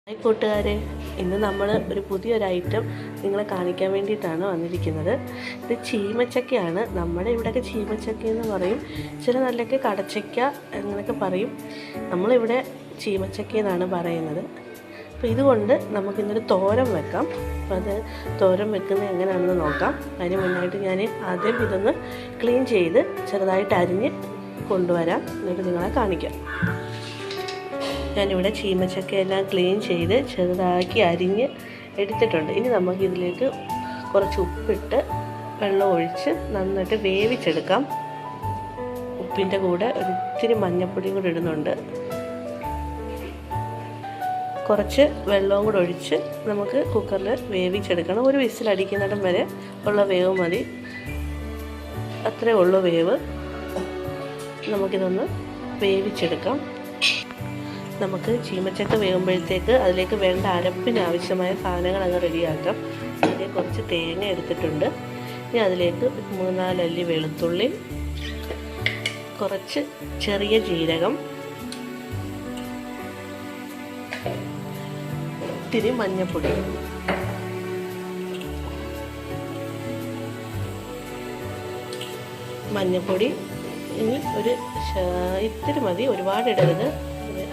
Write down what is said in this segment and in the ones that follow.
Hi കൂട്ടുകാരെ, ഇന്ന് നമ്മൾ ഒരു പുതിയൊരു ഐറ്റം നിങ്ങളെ കാണിക്കാൻ വേണ്ടിയിട്ടാണ് വന്നിരിക്കുന്നത്. ഇത് ചീമച്ചക്കയാണ്. നമ്മുടെ ഇവിടെയൊക്കെ ചീമച്ചക്ക എന്ന് പറയും, ചില നാട്ടിലൊക്കെ കടച്ചക്ക എന്നൊക്കെ പറയും. നമ്മളിവിടെ ചീമച്ചക്ക എന്നാണ് പറയുന്നത്. അപ്പോൾ ഇതുകൊണ്ട് നമുക്കിന്നൊരു തോരൻ വെക്കാം. അപ്പോൾ അത് തോരൻ വെക്കുന്നത് എങ്ങനെയാണെന്ന് നോക്കാം. അതിന് മുന്നായിട്ട് ഞാൻ ആദ്യം ഇതൊന്ന് ക്ലീൻ ചെയ്ത് ചെറുതായിട്ട് അരിഞ്ഞ് കൊണ്ടുവരാം, എന്നിട്ട് നിങ്ങളെ കാണിക്കാം. ഞാനിവിടെ ചീമച്ചക്കയെല്ലാം ക്ലീൻ ചെയ്ത് ചെറുതാക്കി അരിഞ്ഞ് എടുത്തിട്ടുണ്ട്. ഇനി നമുക്കിതിലേക്ക് കുറച്ച് ഉപ്പിട്ട് വെള്ളം ഒഴിച്ച് നന്നായിട്ട് വേവിച്ചെടുക്കാം. ഉപ്പിൻ്റെ കൂടെ ഒരിത്തിരി മഞ്ഞൾപ്പൊടിയും കൂടി ഇടുന്നുണ്ട്. കുറച്ച് വെള്ളവും കൂടെ ഒഴിച്ച് നമുക്ക് കുക്കറിൽ വേവിച്ചെടുക്കണം. ഒരു വിസിലടിക്കുന്നിടം വരെ ഉള്ള വേവ് മതി. അത്രേ ഉള്ളൂ വേവ്. നമുക്കിതൊന്ന് വേവിച്ചെടുക്കാം. നമുക്ക് ചീമച്ചക്ക വേകുമ്പോഴത്തേക്ക് അതിലേക്ക് വേണ്ട അരപ്പിന് ആവശ്യമായ സാധനങ്ങൾ അങ്ങ് റെഡിയാക്കാം. അതിലേക്ക് കുറച്ച് തേങ്ങ എടുത്തിട്ടുണ്ട്. ഇനി അതിലേക്ക് 3-4 അല്ലി വെളുത്തുള്ളി, കുറച്ച് ചെറിയ ജീരകം, ഇത്തിരി മഞ്ഞൾപ്പൊടി, ഇനി ഒരു ഇത്തിരി മതി, ഒരുപാട് ഇടരുത്.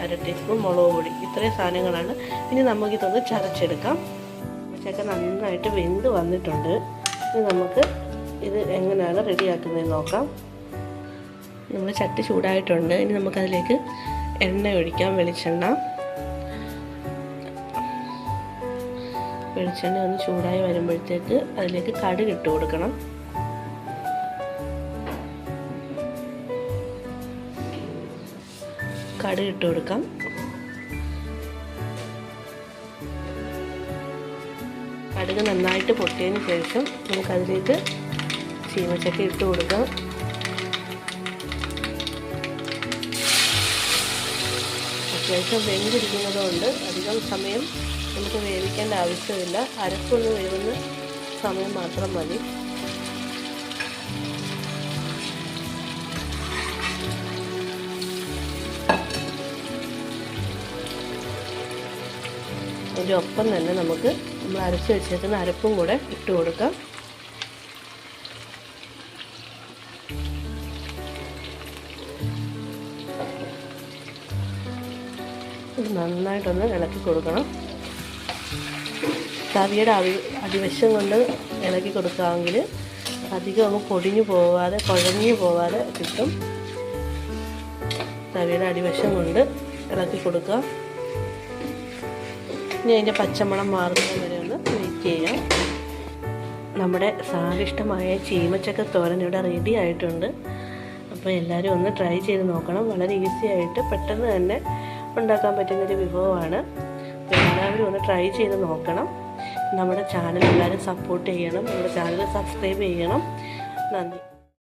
1/2 ടീസ്പൂൺ മുളക് പൊടി. ഇത്രയും സാധനങ്ങളാണ്. ഇനി നമുക്കിതൊന്ന് ചതച്ചെടുക്കാം. ചക്ക നന്നായിട്ട് വെന്ത് വന്നിട്ടുണ്ട്. ഇനി നമുക്ക് ഇത് എങ്ങനെയാണ് റെഡിയാക്കുന്നതെന്ന് നോക്കാം. നമ്മൾ ചട്ടി ചൂടായിട്ടുണ്ട്. ഇനി നമുക്കതിലേക്ക് എണ്ണ ഒഴിക്കാം. വെളിച്ചെണ്ണ ഒന്ന് ചൂടായി വരുമ്പോഴത്തേക്ക് അതിലേക്ക് കടുക് ഇട്ട് കൊടുക്കണം. കടുക് ഇട്ട് കൊടുക്കാം. കടുക് നന്നായിട്ട് പൊട്ടിയതിന് ശേഷം നമുക്കതിലേക്ക് ചീമച്ചക്ക ഇട്ട് കൊടുക്കാം. അത്യാവശ്യം വെന്തിരിക്കുന്നത് കൊണ്ട് അധികം സമയം നമുക്ക് വേവിക്കേണ്ട ആവശ്യമില്ല. അരപ്പൊന്ന് വേവുന്ന സമയം മാത്രം മതി. അതിൻ്റെ ഒപ്പം തന്നെ നമുക്ക് നമ്മൾ അരച്ച് വെച്ചേക്കുന്ന അരപ്പും കൂടെ ഇട്ട് കൊടുക്കാം. ഇത് നന്നായിട്ടൊന്ന് ഇളക്കി കൊടുക്കണം. തവിയുടെ അടിവശം കൊണ്ട് ഇളക്കി കൊടുക്കാമെങ്കിൽ അധികം അങ്ങ് പൊടിഞ്ഞു പോവാതെ കുഴഞ്ഞു പോവാതെ കിട്ടും. തവിയുടെ അടിവശം കൊണ്ട് ഇളക്കി കൊടുക്കുക. ഇനി അതിൻ്റെ പച്ചമണം മാറുന്നത് വരെ ഒന്ന് വെയിറ്റ് ചെയ്യാം. നമ്മുടെ സ്വാദിഷ്ടമായ ചീമച്ചക്ക തോരൻ ഇവിടെ റെഡി ആയിട്ടുണ്ട്. അപ്പോൾ എല്ലാവരും ഒന്ന് ട്രൈ ചെയ്ത് നോക്കണം. വളരെ ഈസി ആയിട്ട് പെട്ടെന്ന് തന്നെ ഉണ്ടാക്കാൻ പറ്റുന്നൊരു വിഭവമാണ്. എല്ലാവരും ഒന്ന് ട്രൈ ചെയ്ത് നോക്കണം. നമ്മുടെ ചാനൽ എല്ലാവരും സപ്പോർട്ട് ചെയ്യണം. നമ്മുടെ ചാനൽ സബ്സ്ക്രൈബ് ചെയ്യണം. നന്ദി.